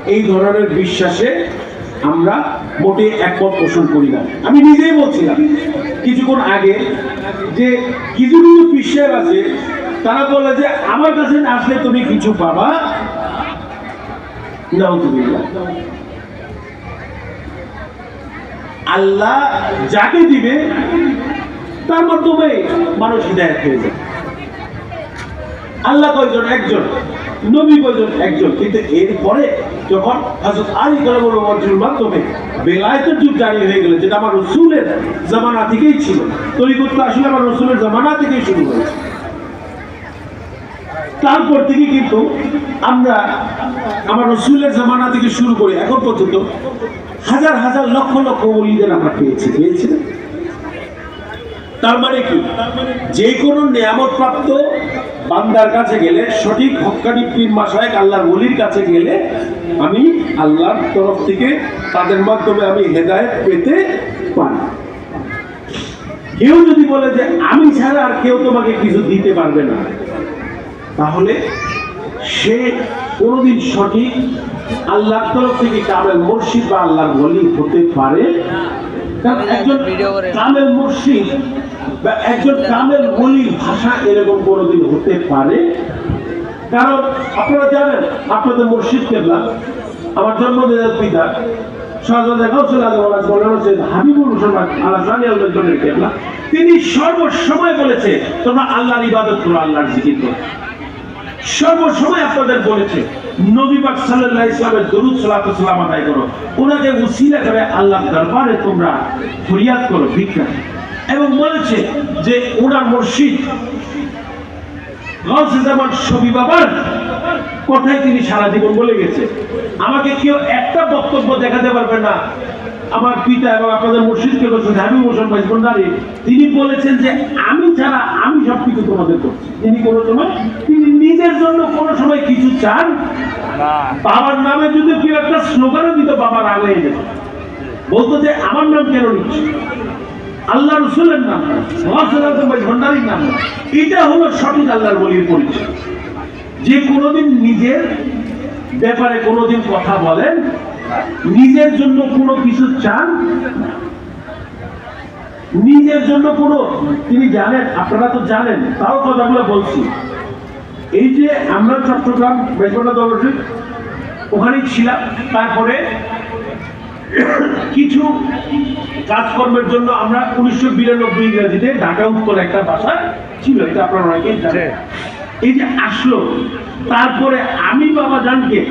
এই ধরনের বিশ্বাসে আমরা মোটে একমত পোষণ করি না। আমি নিজেই বলছিলাম কিছুক্ষণ আগে যে কিছু কিছু বিশ্বাস আছে তারা বলে যে আমার কাছে আসলে তুমি কিছু পাবা, নাউযুবিল্লাহ। আল্লাহ যাকে দিবে তার মাধ্যমে মানুষ হিদায়াত হয়ে যায়। আল্লাহ কয়জন? একজন। নবী কয়জন? একজন। কিন্তু এরপরে যখন হযরত আলী রাদিয়াল্লাহু আনহুর মাধ্যমে বেলায়েতের যুগ জারি হয়ে গেল, যেটা আমার রাসূলের জামানা থেকেই ছিল, তরিকতটা আসলে আমার রাসূলের জামানা থেকেই শুরু হয়েছে। তারপর থেকে কিন্তু আমরা আমার রাসূলের জামানা থেকে শুরু করে এখন পর্যন্ত হাজার হাজার লক্ষ লক্ষ ওলিদের আমরা পেয়েছি। তার মানে কি, যে কোনো নিয়ামত প্রাপ্ত বান্দার কাছে গেলে, সঠিক হক্কানি পীর মাশায়েখ আল্লাহর ওলির কাছে গেলে আমি আল্লাহর তরফ থেকে তাদের মাধ্যমে আমি হেদায়েত পেতে পারি। কেউ যদি বলে যে আমি ছাড়া আর কেউ তোমাকে কিছু দিতে পারবে না, তাহলে সে কোনোদিন সঠিক আল্লাহর তরফ থেকে কামেল মুর্শিদ বা আল্লাহর ওলি হতে পারে। কারণ একজন কামেল মুর্শিদ বা একজন কামেল ওলির ভাষা এরকম কোনোদিন হতে পারে। কারণ আপনারা জানেন, আপনাদের মুর্শিদ কেবলা, আমার জন্মদিনের পিতা শাহজাদা গাউসুল আজম হাবিবুর রহমান আল-আজহারি আল-জনের কেবলা, তিনি সর্বসময় বলেছে তোমরা আল্লাহর ইবাদত করো, আল্লাহর জিকির করো। সর্বসময় আপনাদের বলেছে নবী পাক সাল্লাল্লাহু আলাইহি ওয়াসাল্লামের দরুদ সালাত ও সালাম আদায় করো, ওনাকে উসিলা করে আল্লাহর দরবারে তোমরা ফরিয়াদ করো, ভিক্ষা। এবং বলেছে যে ওনার মুর্শিদ গাউসে জামান শফি বাবার কথাই তিনি সারা জীবন বলে গেছে। আমাকে কেউ একটা বক্তব্য দেখাতে পারবে না আমার পিতা এবং আপনাদের মুর্শিদকে বলছেন হাবিব হোসেন ভাই ভান্ডারী, তিনি বলেছেন যে আমি ছাড়া আমি সবকিছু তোমাদের করছি। তিনি কোনো সময় তিনি নিজের জন্য কোনো সময় কিছু চান না। বাবার নামে যদি কেউ একটা স্লোগানও দিত, বাবার আগে যেত, বলতো যে আমার নাম কেন নিচ্ছে, আল্লাহ রসুলের নাম না, ভান্ডারীর নাম না। এটা হলো সঠিক আল্লাহর ওলির পরিচয়। যে কোনোদিন নিজের ব্যাপারে কোনোদিন কথা বলেন, নিজের জন্য কোনো কিছু চান, নিজের জন্য কোনো, তিনি জানেন, আপনারা তো জানেন, তাও কথাগুলো বলছি। এই যে আমরা চট্টগ্রাম বেজবনা দলটি ওখানে ছিলাম, তারপরে কিছু কাজকর্মের জন্য আমরা 1992 ইংরেজিতে ঢাকা উত্তর একটা বাসা ছিল, এটা আপনারা অনেকেই জানেন। এই যে আসলো, তারপরে আমি বাবা জানকে